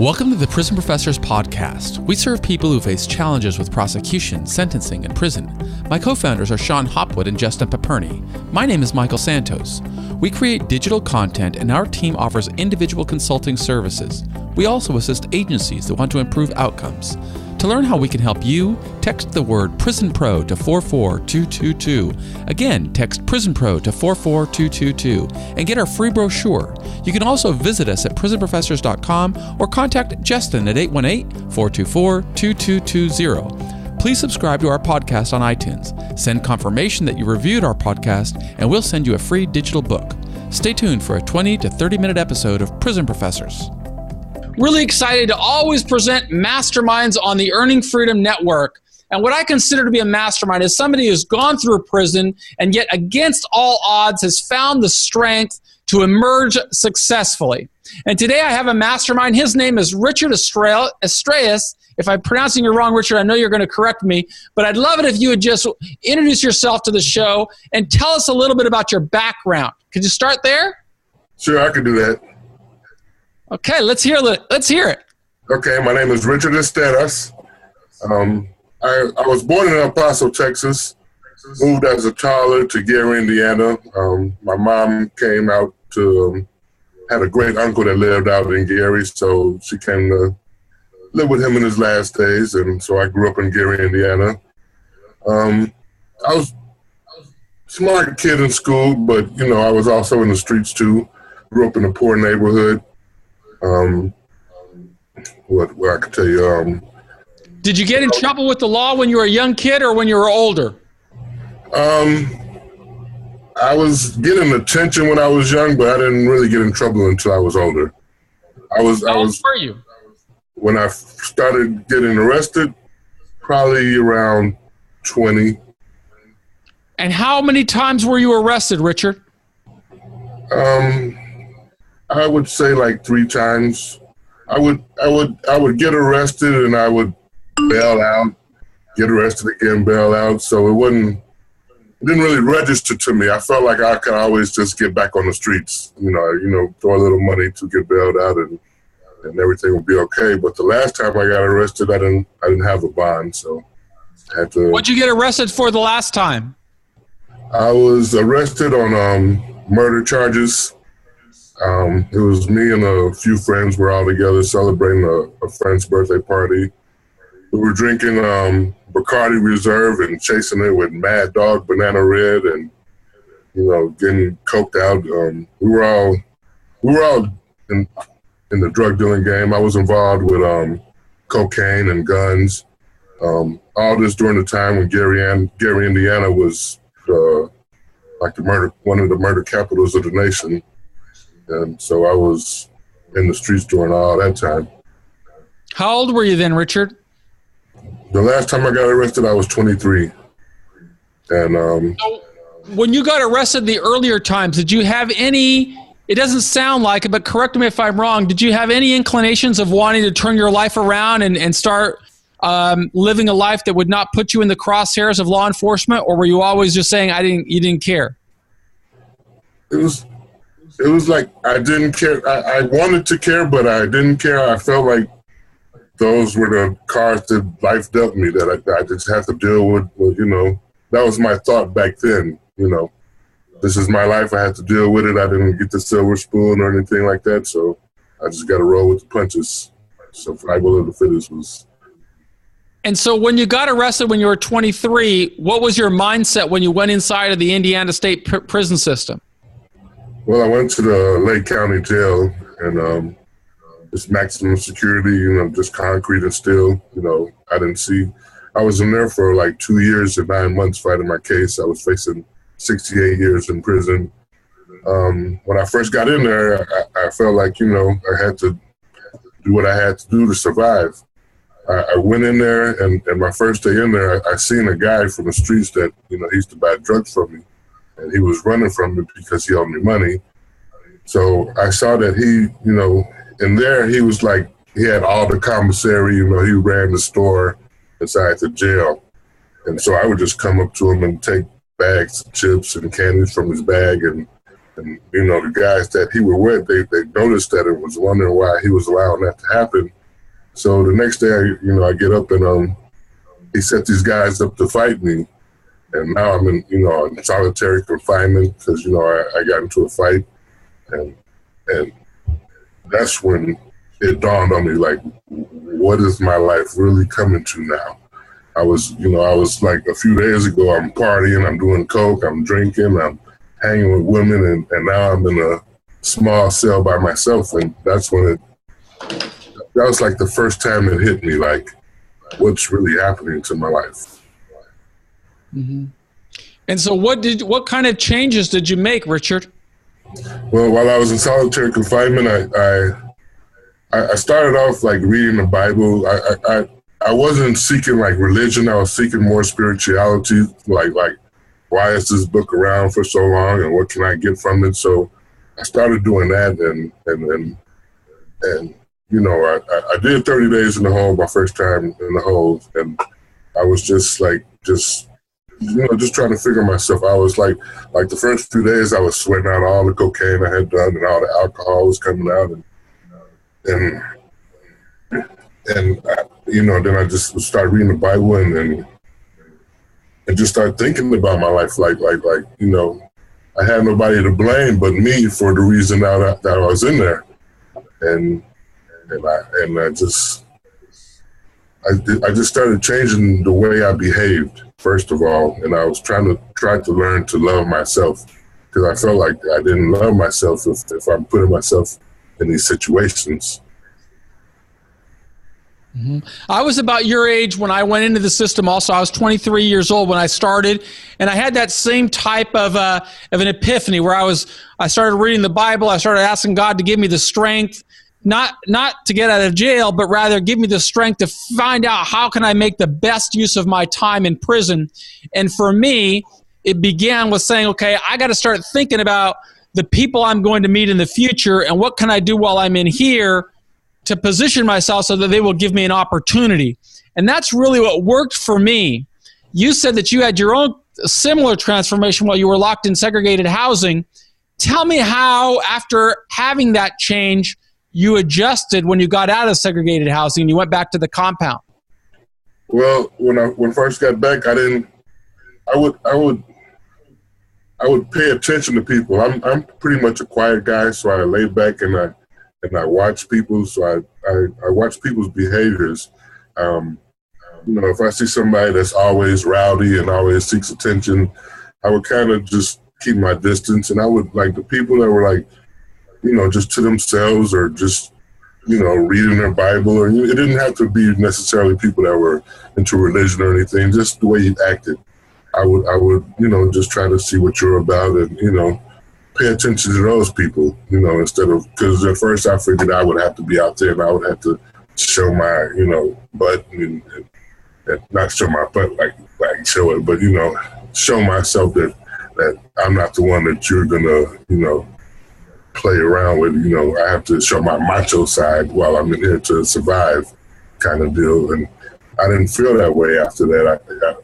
Welcome to the Prison Professors Podcast. We serve people who face challenges with prosecution, sentencing, and prison. My co-founders are Sean Hopwood and Justin Paperny. My name is Michael Santos. We create digital content and our team offers individual consulting services. We also assist agencies that want to improve outcomes. To learn how we can help you, text the word PrisonPro to 44222. Again, text PrisonPro to 44222 and get our free brochure. You can also visit us at prisonprofessors.com or contact Justin at 818-424-2220. Please subscribe to our podcast on iTunes. Send confirmation that you reviewed our podcast and we'll send you a free digital book. Stay tuned for a 20 to 30-minute episode of Prison Professors. Really excited to always present masterminds on the Earning Freedom Network. And what I consider to be a mastermind is somebody who's gone through prison and yet against all odds has found the strength to emerge successfully. And today I have a mastermind. His name is Richard Estreles. If I'm pronouncing it wrong, Richard, I know you're going to correct me, but I'd love it if you would just introduce yourself to the show and tell us a little bit about your background. Could you start there? Sure, I can do that. Okay, let's hear it. Okay, my name is Richard Estreles. I was born in El Paso, Texas. Moved as a toddler to Gary, Indiana. My mom came out to, had a great uncle that lived out in Gary, so she came to live with him in his last days, and so I grew up in Gary, Indiana. I was a smart kid in school, but, I was also in the streets too. Grew up in a poor neighborhood. What I can tell you. Did you get in trouble with the law when you were a young kid or when you were older? I was getting attention when I was young, but I didn't really get in trouble until I was older. How old were you? When I started getting arrested, probably around 20. And how many times were you arrested, Richard? I would say like 3 times. I would get arrested and I would bail out, get arrested again, bail out. So it didn't really register to me. I felt like I could always just get back on the streets, throw a little money to get bailed out and everything would be okay. But the last time I got arrested, I didn't have a bond, so I had to. What'd you get arrested for the last time? I was arrested on murder charges. It was me and a few friends were all together celebrating a friend's birthday party. We were drinking Bacardi Reserve and chasing it with Mad Dog Banana Red and, getting coked out. We were all in the drug dealing game. I was involved with cocaine and guns. All this during the time when Gary, Indiana was one of the murder capitals of the nation. And so I was in the streets during all that time. How old were you then, Richard? The last time I got arrested, I was 23. And so when you got arrested the earlier times, did you have any, it doesn't sound like it, but correct me if I'm wrong, did you have any inclinations of wanting to turn your life around and start living a life that would not put you in the crosshairs of law enforcement? Or were you always just saying you didn't care? It was like I didn't care. I wanted to care, but I didn't care. I felt like those were the cards that life dealt me that I just had to deal with. Well, that was my thought back then. This is my life. I had to deal with it. I didn't get the silver spoon or anything like that, so I just got to roll with the punches. So survival of the fittest was. And so when you got arrested when you were 23, what was your mindset when you went inside of the Indiana State prison system? Well, I went to the Lake County Jail, and it's maximum security, just concrete and steel. I was in there for like 2 years and 9 months fighting my case. I was facing 68 years in prison. When I first got in there, I felt like, I had to do what I had to do to survive. I went in there, and my first day in there, I seen a guy from the streets that, he used to buy drugs from me. And he was running from me because he owed me money. So I saw that he, in there, he was like, he had all the commissary, he ran the store inside the jail. And so I would just come up to him and take bags of chips and candies from his bag and And, you know, the guys that he was with, they noticed that and was wondering why he was allowing that to happen. So the next day, I get up and he set these guys up to fight me. And now I'm in solitary confinement because, I got into a fight. And that's when it dawned on me, like, what is my life really coming to now? I was like a few days ago, I'm partying, I'm doing coke, I'm drinking, I'm hanging with women, and now I'm in a small cell by myself. And that's when that was like the first time it hit me, like, what's really happening to my life. Mm-hmm. And so what kind of changes did you make, Richard? Well, while I was in solitary confinement, I started off like reading the Bible. I wasn't seeking like religion. I was seeking more spirituality, like why is this book around for so long and what can I get from it? So I started doing that and I did 30 days in the hole my first time in the hole, and I was just trying to figure myself. I was like the first few days I was sweating out all the cocaine I had done and all the alcohol was coming out, then I just started reading the Bible and just started thinking about my life, like I had nobody to blame but me for the reason that I was in there, and I just started changing the way I behaved, first of all, and I was trying to learn to love myself, because I felt like I didn't love myself if I'm putting myself in these situations. Mm-hmm. I was about your age when I went into the system also. I was 23 years old when I started, and I had that same type of an epiphany where I started reading the Bible. I started asking God to give me the strength, not to get out of jail, but rather give me the strength to find out how can I make the best use of my time in prison. And for me, it began with saying, okay, I got to start thinking about the people I'm going to meet in the future and what can I do while I'm in here to position myself so that they will give me an opportunity. And that's really what worked for me. You said that you had your own similar transformation while you were locked in segregated housing. Tell me how, after having that change, you adjusted when you got out of segregated housing and you went back to the compound. Well, when I first got back, I would pay attention to people. I'm pretty much a quiet guy, so I lay back and I watch people. So I watch people's behaviors. If I see somebody that's always rowdy and always seeks attention, I would kind of just keep my distance. And I would like the people that were like, just to themselves or just, reading their Bible, or it didn't have to be necessarily people that were into religion or anything, just the way you acted. I would, just try to see what you're about and, pay attention to those people, instead of, because at first I figured I would have to be out there and I would have to show my, butt and not show my butt like show it, but, show myself that I'm not the one that you're going to, play around with. I have to show my macho side while I'm in here to survive, kind of deal. And I didn't feel that way after that.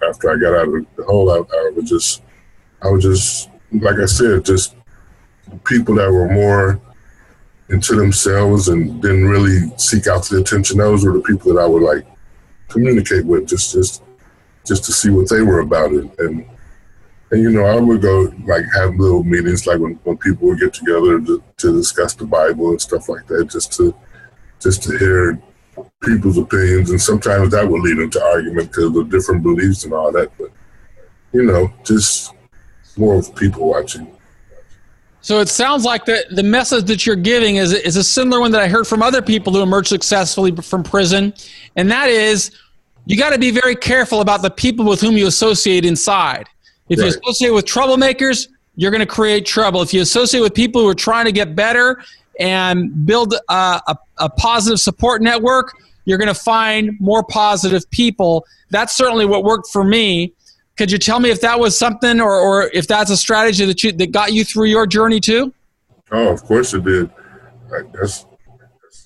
After I got out of the hole, I was just, like I said, just people that were more into themselves and didn't really seek out the attention. Those were the people that I would like communicate with, just to see what they were about it. And I would go like have little meetings, like when people would get together to discuss the Bible and stuff like that, just to hear people's opinions. And sometimes that would lead into argument because of different beliefs and all that. But, just more of people watching. So it sounds like the message that you're giving is a similar one that I heard from other people who emerged successfully from prison. And that is, you got to be very careful about the people with whom you associate inside. If you associate with troublemakers, you're going to create trouble. If you associate with people who are trying to get better and build a positive support network, you're going to find more positive people. That's certainly what worked for me. Could you tell me if that was something or if that's a strategy that got you through your journey too? Oh, of course it did. That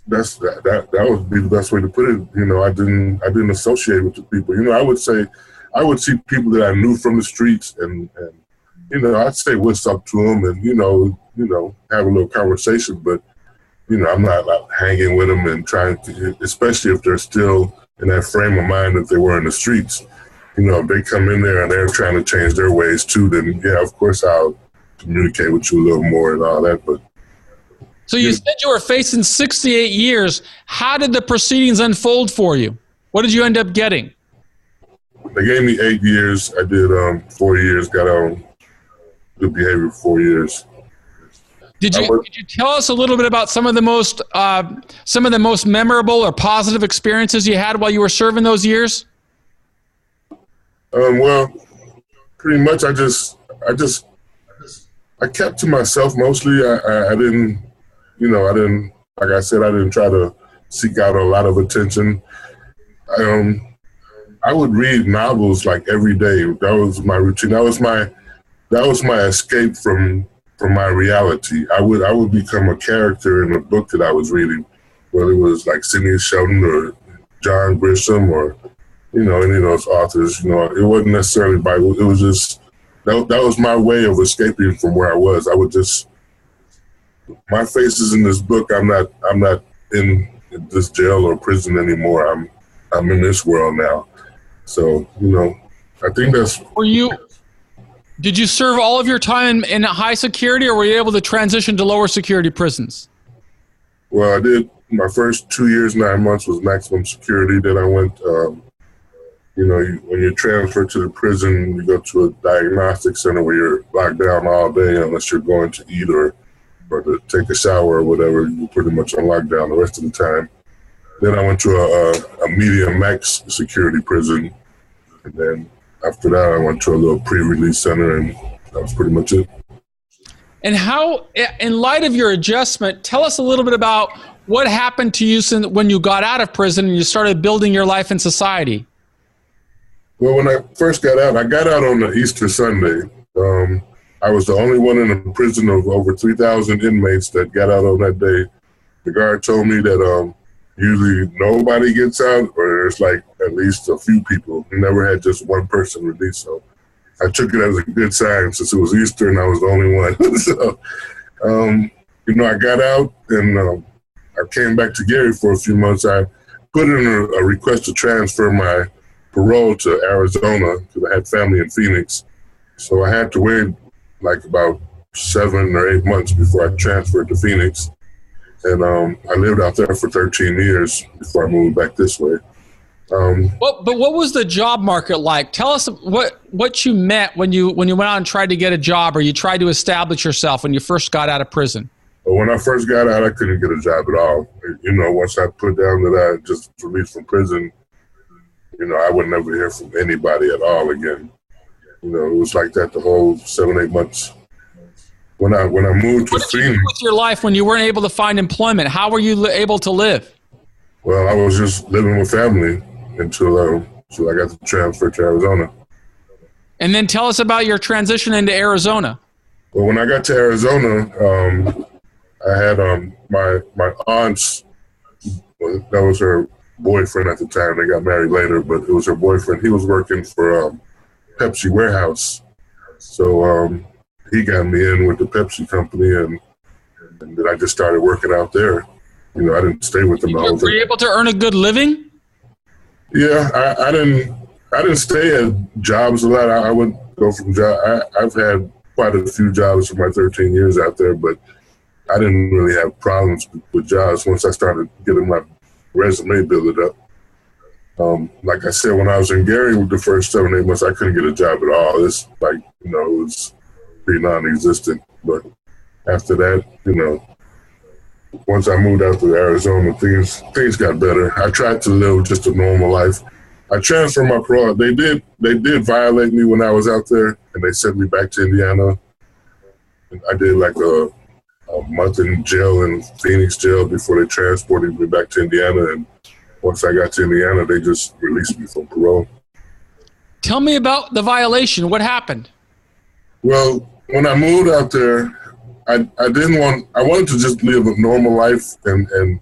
would be the best way to put it. I didn't associate with the people. I would see people that I knew from the streets and I'd say what's up to them and, have a little conversation, but, I'm not like hanging with them and trying to, especially if they're still in that frame of mind that they were in the streets. If they come in there and they're trying to change their ways too, then yeah, of course I'll communicate with you a little more and all that. But so you said you were facing 68 years. How did the proceedings unfold for you? What did you end up getting? They gave me 8 years. I did 4 years. Got on good behavior for 4 years. Did you tell us a little bit about some of the most memorable or positive experiences you had while you were serving those years? Well, pretty much I kept to myself mostly. I didn't, like I said, I didn't try to seek out a lot of attention. I would read novels like every day. That was my routine. That was my escape from my reality. I would become a character in a book that I was reading, whether it was like Sidney Sheldon or John Grisham or any of those authors. It wasn't necessarily Bible. It was just that was my way of escaping from where I was. I would just, my face is in this book. I'm not in this jail or prison anymore. I'm in this world now. So I think that's. Did you serve all of your time in high security, or were you able to transition to lower security prisons? Well, I did. My first 2 years, 9 months was maximum security. Then I went. When you're transferred to the prison, you go to a diagnostic center where you're locked down all day unless you're going to eat or to take a shower or whatever. You're pretty much on lockdown the rest of the time. Then I went to a medium max security prison. And then after that, I went to a little pre-release center, and that was pretty much it. And how, in light of your adjustment, tell us a little bit about what happened to you when you got out of prison and you started building your life in society. Well, when I first got out, I got out on the Easter Sunday. I was the only one in a prison of over 3,000 inmates that got out on that day. The guard told me that usually nobody gets out, or there's like at least a few people. We never had just one person released. So I took it as a good sign since it was Easter and I was the only one. So, I got out and I came back to Gary for a few months. I put in a request to transfer my parole to Arizona because I had family in Phoenix. So I had to wait like about 7 or 8 months before I transferred to Phoenix. And I lived out there for 13 years before I moved back this way. But what was the job market like? Tell us what you met when you went out and tried to get a job, or you tried to establish yourself when you first got out of prison. But when I first got out, I couldn't get a job at all. Once I put down that I just released from prison, I would never hear from anybody at all again. It was like that the whole 7, 8 months. When I moved to Phoenix. What did you do with your life when you weren't able to find employment? How were you able to live? Well, I was just living with family until I got the transfer to Arizona. And then tell us about your transition into Arizona. Well, when I got to Arizona, I had my aunt's, that was her boyfriend at the time. They got married later, but it was her boyfriend. He was working for Pepsi warehouse. So he got me in with the Pepsi company, and then I just started working out there. I didn't stay with them the whole time. Were you able to earn a good living? Yeah, I didn't stay at jobs a lot. I would go from job. I've had quite a few jobs for my 13 years out there, but I didn't really have problems with jobs once I started getting my resume built up. Like I said, when I was in Gary with the first 7, 8 months, I couldn't get a job at all. It's like, it was pretty non-existent. But after that, once I moved out to Arizona, things got better. I tried to live just a normal life. I transferred my parole. They did violate me when I was out there, and they sent me back to Indiana. I did like a month in jail in Phoenix jail before they transported me back to Indiana. And once I got to Indiana, they just released me from parole. Tell me about the violation. What happened? Well, when I moved out there, I wanted to just live a normal life, and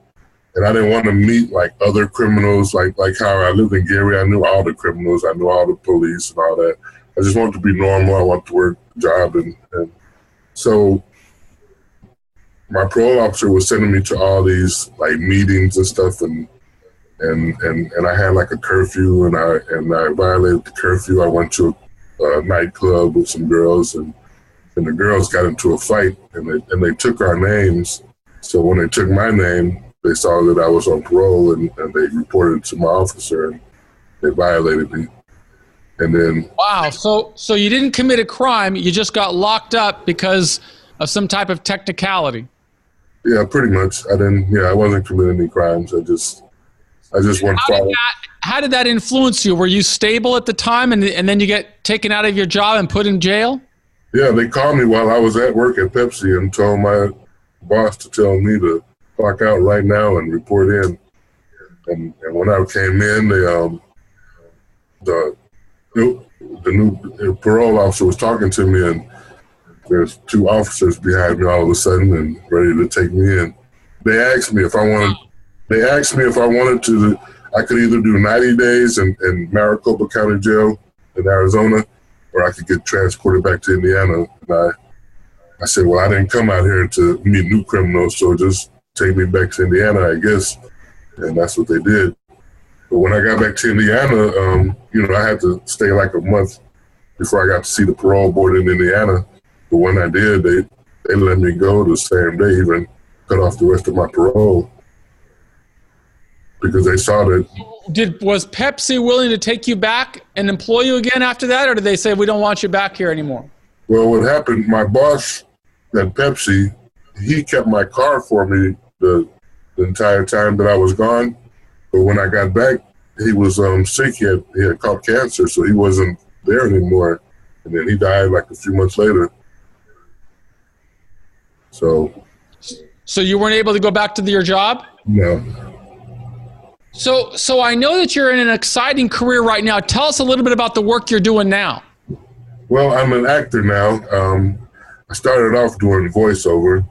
I didn't want to meet like other criminals, like how I lived in Gary. I knew all the criminals, I knew all the police and all that. I just wanted to be normal. I wanted to work job. And so my parole officer was sending me to all these like meetings and stuff, and I had like a curfew, and I violated the curfew. I went to a nightclub with some girls, and the girls got into a fight, and they took our names. So when they took my name, they saw that I was on parole, and they reported it to my officer, and they violated me. And then wow, so you didn't commit a crime, you just got locked up because of some type of technicality. Yeah, pretty much. I wasn't committing any crimes. I just went forward. How did that influence you? Were you stable at the time, and then you get taken out of your job and put in jail? Yeah, they called me while I was at work at Pepsi and told my boss to tell me to clock out right now and report in. And when I came in, the new parole officer was talking to me, and there's two officers behind me all of a sudden and ready to take me in. They asked me if I wanted to. I could either do 90 days in Maricopa County Jail in Arizona, or I could get transported back to Indiana. And I said, well, I didn't come out here to meet new criminals, so just take me back to Indiana, I guess. And that's what they did. But when I got back to Indiana, I had to stay like a month before I got to see the parole board in Indiana. But when I did, they let me go the same day, even cut off the rest of my parole, because they saw that. Was Pepsi willing to take you back and employ you again after that, or did they say, we don't want you back here anymore? Well, what happened, my boss at Pepsi, he kept my car for me the entire time that I was gone. But when I got back, he was sick. He had caught cancer, so he wasn't there anymore. And then he died like a few months later. So you weren't able to go back to your job? No. So I know that you're in an exciting career right now. Tell us a little bit about the work you're doing now. Well, I'm an actor now. I started off doing voiceover.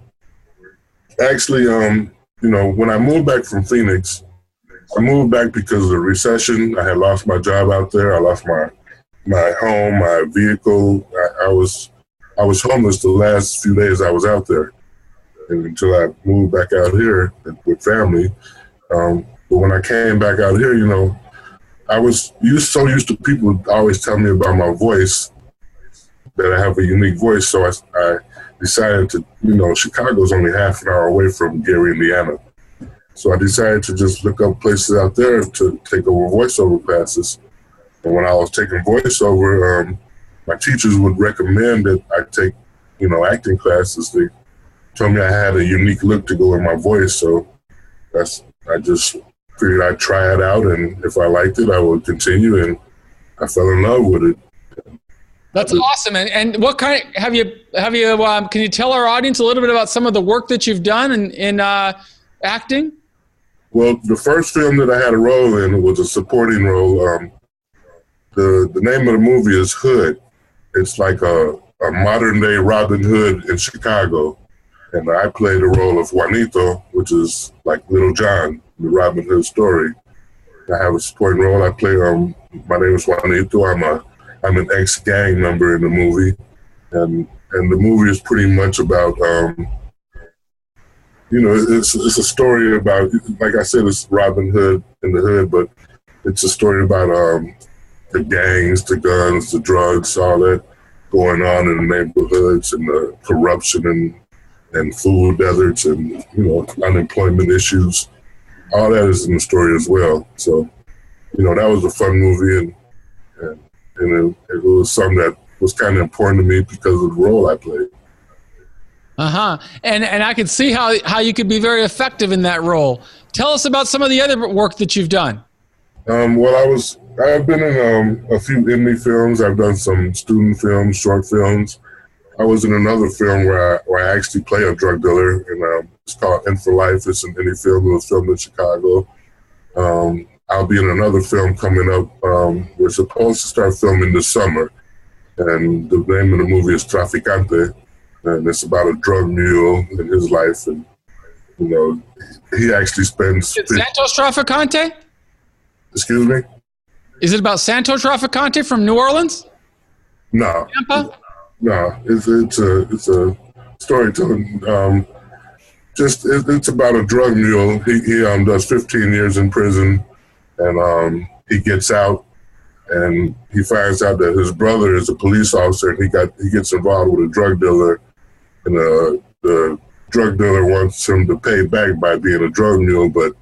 Actually, when I moved back from Phoenix, I moved back because of the recession. I had lost my job out there. I lost my home, my vehicle. I was homeless the last few days I was out there, and until I moved back out here with family. But when I came back out here, I was so used to people always telling me about my voice, that I have a unique voice. So I decided to, Chicago's only half an hour away from Gary, Indiana. So I decided to just look up places out there to take over voiceover classes. And when I was taking voiceover, my teachers would recommend that I take, acting classes. They told me I had a unique look to go with my voice. So I just figured I'd try it out, and if I liked it, I would continue, and I fell in love with it. That's awesome. And what kind of, have you can you tell our audience a little bit about some of the work that you've done in acting? Well, the first film that I had a role in was a supporting role. The name of the movie is Hood. It's like a modern day Robin Hood in Chicago. And I played the role of Juanito, which is like Little John, the Robin Hood story. I have a supporting role. I play, my name is Juanito. I'm an ex-gang member in the movie. And the movie is pretty much about, it's a story about, like I said, it's Robin Hood in the hood, but it's a story about the gangs, the guns, the drugs, all that going on in the neighborhoods, and the corruption and food deserts, and unemployment issues. All that is in the story as well. So, that was a fun movie, and it was something that was kind of important to me because of the role I played. And I could see how you could be very effective in that role. Tell us about some of the other work that you've done. Well, I've been in a few indie films. I've done some student films, short films. I was in another film where I actually play a drug dealer, and it's called In for Life. It's an indie film. It was filmed in Chicago. I'll be in another film coming up. We're supposed to start filming this summer, and the name of the movie is Traficante, and it's about a drug mule in his life, and he actually spends. Santos Traficante? Excuse me? Is it about Santos Traficante from New Orleans? No. Tampa? No, it's a storytelling. It's about a drug mule. He does 15 years in prison, and he gets out, and he finds out that his brother is a police officer, and he gets involved with a drug dealer, and the drug dealer wants him to pay back by being a drug mule, but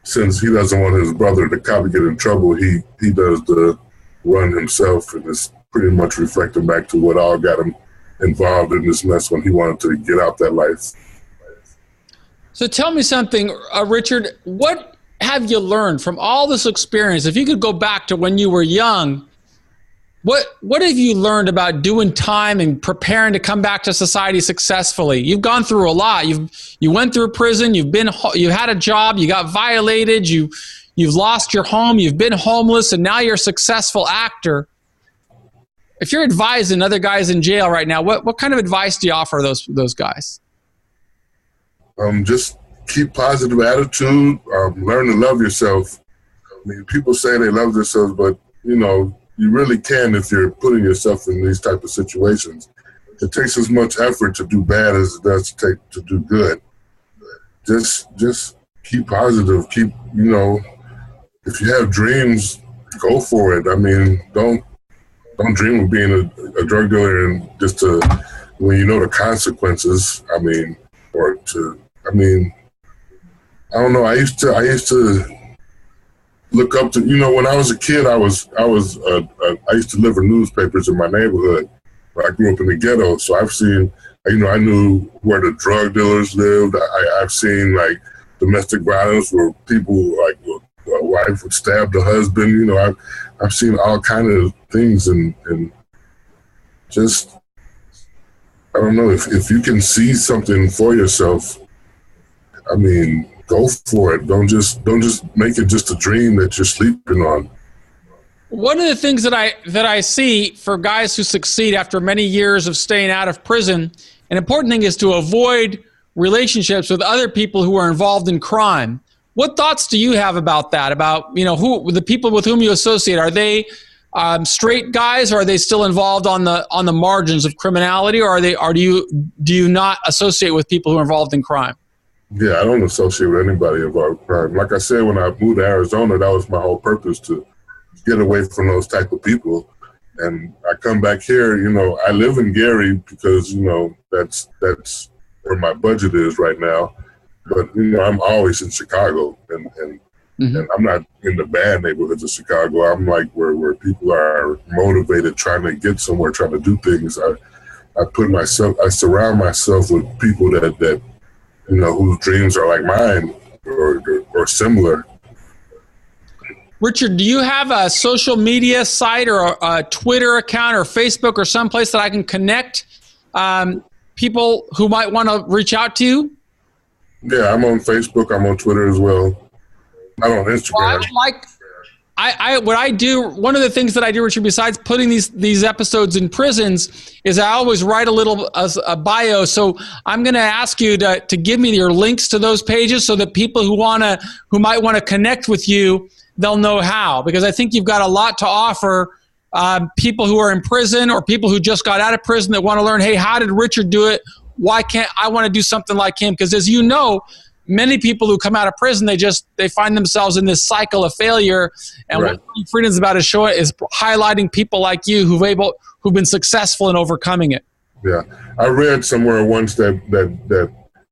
since he doesn't want his brother to cop and get in trouble, he does the run himself, and it's pretty much reflecting back to what all got him involved in this mess when he wanted to get out that life. So tell me something, Richard, what have you learned from all this experience? If you could go back to when you were young, what have you learned about doing time and preparing to come back to society successfully? You've gone through a lot. You went through prison. You had a job. You got violated. You've lost your home. You've been homeless, and now you're a successful actor. If you're advising other guys in jail right now, what kind of advice do you offer those guys? Just keep positive attitude. Learn to love yourself. I mean, people say they love themselves, but you really can if you're putting yourself in these type of situations. It takes as much effort to do bad as it does to do good. Just keep positive. Keep, if you have dreams, go for it. I mean, don't dream of being a drug dealer and just when you know the consequences. I don't know. I used to look up to, when I was a kid, I used to deliver newspapers in my neighborhood. I grew up in the ghetto, so I've seen, I knew where the drug dealers lived. I've seen like domestic violence where people like a wife would stab the husband. I've seen all kind of things, and just, I don't know, if you can see something for yourself, I mean, go for it. Don't just make it just a dream that you're sleeping on. One of the things that I see for guys who succeed after many years of staying out of prison, an important thing is to avoid relationships with other people who are involved in crime. What thoughts do you have about that? About who the people with whom you associate? Are they straight guys, or are they still involved on the margins of criminality, or do you not associate with people who are involved in crime? Yeah, I don't associate with anybody involved in crime. Like I said, when I moved to Arizona, that was my whole purpose, to get away from those type of people. And I come back here, I live in Gary because, that's where my budget is right now. But, I'm always in Chicago, and I'm not in the bad neighborhoods of Chicago. I'm like where people are motivated, trying to get somewhere, trying to do things. I surround myself with people that whose dreams are like mine or similar. Richard, do you have a social media site or a Twitter account or Facebook or someplace that I can connect people who might want to reach out to you? Yeah, I'm on Facebook. I'm on Twitter as well. I'm on Instagram. What I do, one of the things that I do, Richard, besides putting these episodes in prisons, is I always write a bio. So I'm going to ask you to give me your links to those pages so that people who might want to connect with you, they'll know how. Because I think you've got a lot to offer people who are in prison or people who just got out of prison that want to learn, hey, how did Richard do it? Why can't I want to do something like him? Because as you know, many people who come out of prison, they find themselves in this cycle of failure. And right. What Freedom's about is highlighting people like you who've been successful in overcoming it. Yeah, I read somewhere once that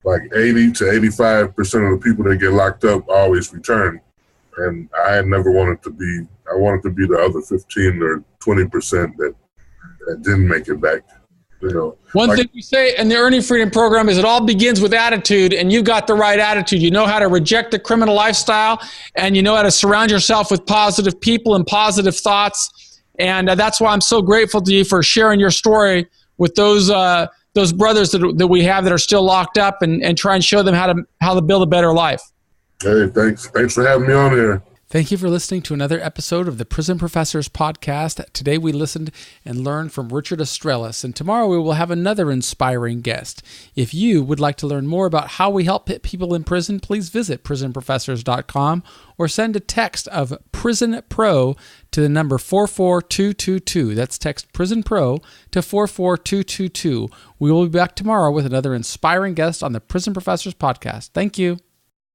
like 80 to 85% of the people that get locked up always return, and I had never wanted to be. I wanted to be the other 15 or 20% that didn't make it back. One thing you say in the Earning Freedom program is it all begins with attitude, and you've got the right attitude. You know how to reject the criminal lifestyle, and you know how to surround yourself with positive people and positive thoughts. And that's why I'm so grateful to you for sharing your story with those brothers that we have that are still locked up, and try and show them how to build a better life. Hey, thanks for having me on here. Thank you for listening to another episode of the Prison Professors Podcast. Today we listened and learned from Richard Estreles, and tomorrow we will have another inspiring guest. If you would like to learn more about how we help people in prison, please visit prisonprofessors.com or send a text of Prison Pro to the number 44222. That's text Prison Pro to 44222. We will be back tomorrow with another inspiring guest on the Prison Professors Podcast. Thank you.